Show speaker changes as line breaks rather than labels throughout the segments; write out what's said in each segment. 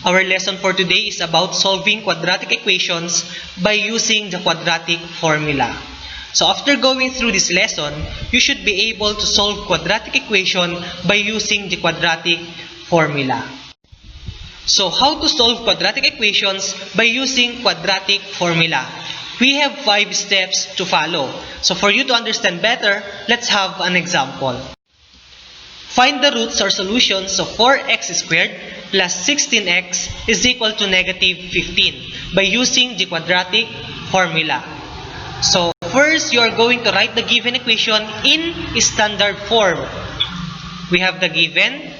Our lesson for today is about solving quadratic equations by using the quadratic formula. So after going through this lesson, you should be able to solve quadratic equation by using the quadratic formula. So how to solve quadratic equations by using quadratic formula? We have 5 steps to follow. So for you to understand better, let's have an example. Find the roots or solutions of 4x squared plus 16x is equal to negative 15 by using the quadratic formula. So first, you are going to write the given equation in standard form. We have the given.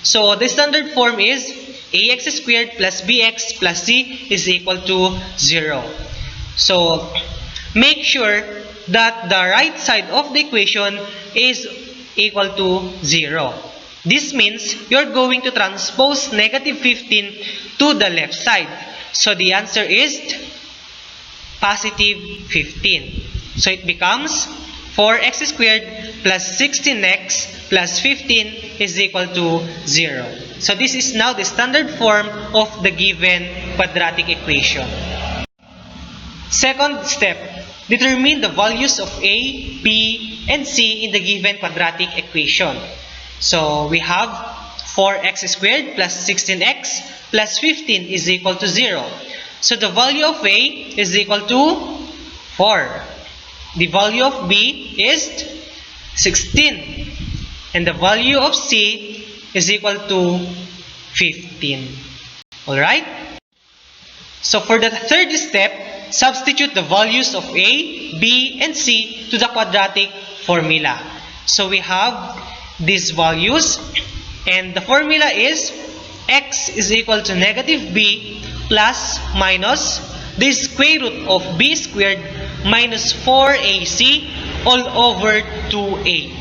So the standard form is ax squared plus bx plus c is equal to 0. So make sure that the right side of the equation is equal to 0. This means you're going to transpose negative 15 to the left side. So the answer is positive 15. So it becomes 4x squared plus 16x plus 15 is equal to 0. So this is now the standard form of the given quadratic equation. Second step, determine the values of a, b, and c in the given quadratic equation. So we have 4x squared plus 16x plus 15 is equal to 0. So the value of a is equal to 4. The value of b is 16. And the value of c is equal to 15. Alright? So for the third step, substitute the values of a, b, and c to the quadratic formula. So we have these values, and the formula is x is equal to negative b plus minus the square root of b squared minus 4ac all over 2a.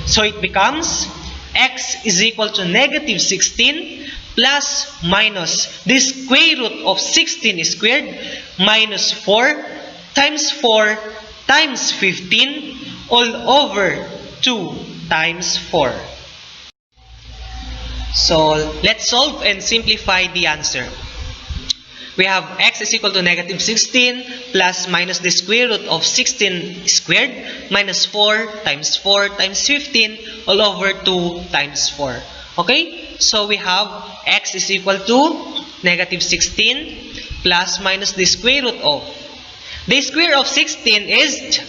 So it becomes x is equal to negative 16 plus minus the square root of 16 squared minus 4 times 4 times 15 all over 2 times 4. So let's solve and simplify the answer. We have x is equal to negative 16 plus minus the square root of 16 squared minus 4 times 15 all over 2 times 4. Okay? So we have x is equal to negative 16 plus minus the square root of. The square of 16 is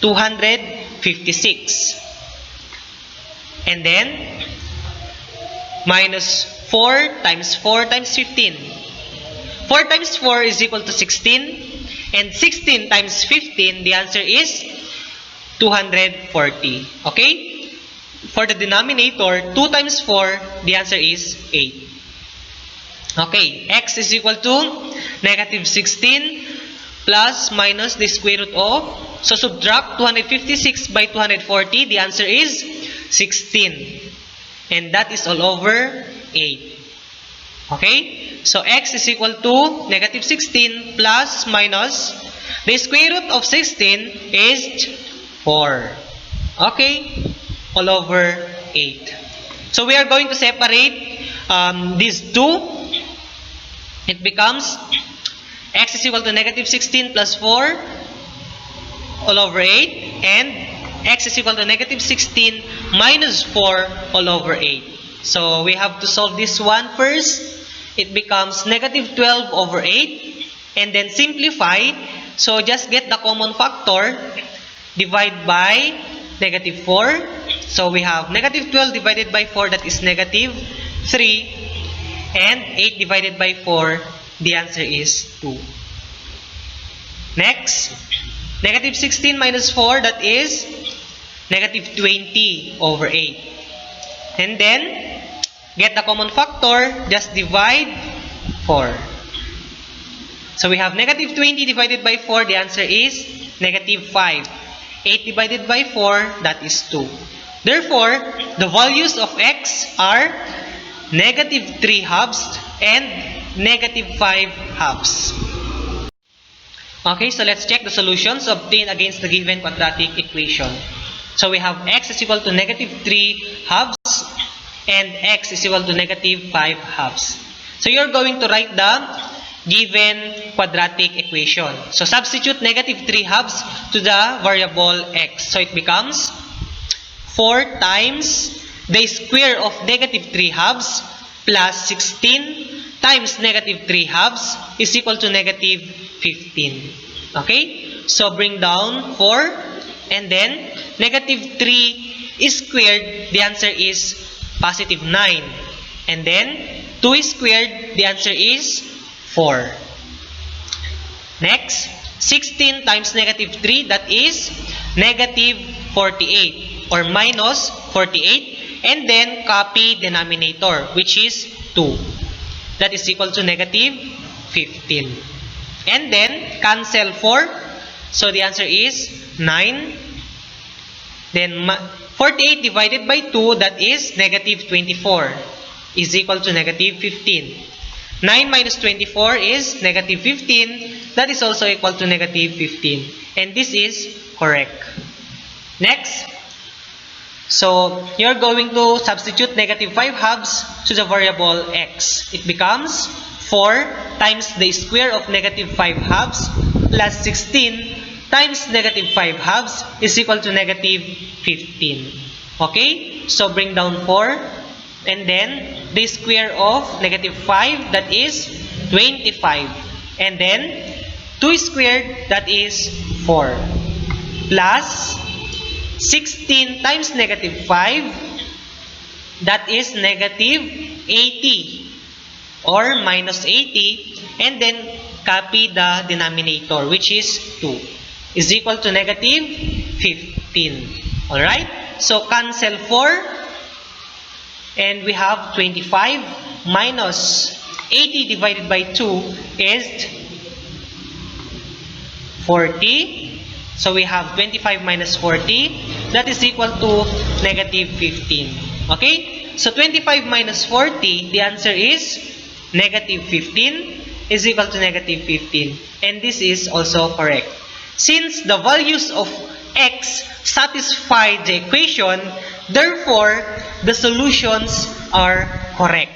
256. And then minus 4 times 15. 4 times 4 is equal to 16. And 16 times 15, the answer is 240. Okay? For the denominator, 2 times 4, the answer is 8. Okay, x is equal to negative 16 plus minus the square root of. So subtract 256 by 240, the answer is 16. And that is all over 8. Okay? So x is equal to negative 16 plus minus the square root of 16 is 4. Okay? All over 8. So we are going to separate these two. It becomes x is equal to negative 16 plus 4 all over 8. And x is equal to negative 16 minus 4 all over 8. So we have to solve this one first. It becomes negative 12 over 8. And then simplify. So just get the common factor. Divide by negative 4. So we have negative 12 divided by 4, that is negative 3. And 8 divided by 4, the answer is 2. Next, negative 16 minus 4, that is negative 20 over 8. And then, get the common factor, just divide 4. So we have negative 20 divided by 4, the answer is negative 5. 8 divided by 4, that is 2. Therefore, the values of x are negative 3 halves and negative 5 halves. Okay, so let's check the solutions obtained against the given quadratic equation. So we have x is equal to negative 3 halves and x is equal to negative 5 halves. So you're going to write the given quadratic equation. So substitute negative 3 halves to the variable x. So it becomes 4 times the square of negative 3 halves plus 16 times negative 3 halves is equal to negative 15. Okay? So bring down 4 and then negative 3 squared, the answer is positive 9. And then 2 squared, the answer is 4. Next, 16 times negative 3, that is negative 48 or minus 48. And then copy denominator, which is 2. That is equal to negative 15. And then cancel 4. So the answer is 9. Then 48 divided by 2, that is negative 24, is equal to negative 15. 9 minus 24 is negative 15. That is also equal to negative 15. And this is correct. Next. So, you're going to substitute negative 5 halves to the variable x. It becomes 4 times the square of negative 5 halves plus 16 times negative 5 halves is equal to negative 15. Okay? So, bring down 4. And then, the square of negative 5, that is 25. And then, 2 squared, that is 4. Plus 16 times negative 5, that is negative 80 or minus 80. And then, copy the denominator, which is 2, is equal to negative 15. Alright? So, cancel 4. And we have 25 minus 80 divided by 2 is 40. So we have 25 minus 40. That is equal to negative 15. Okay? So 25 minus 40, the answer is negative 15 is equal to negative 15. And this is also correct. Since the values of x satisfy the equation, therefore, the solutions are correct.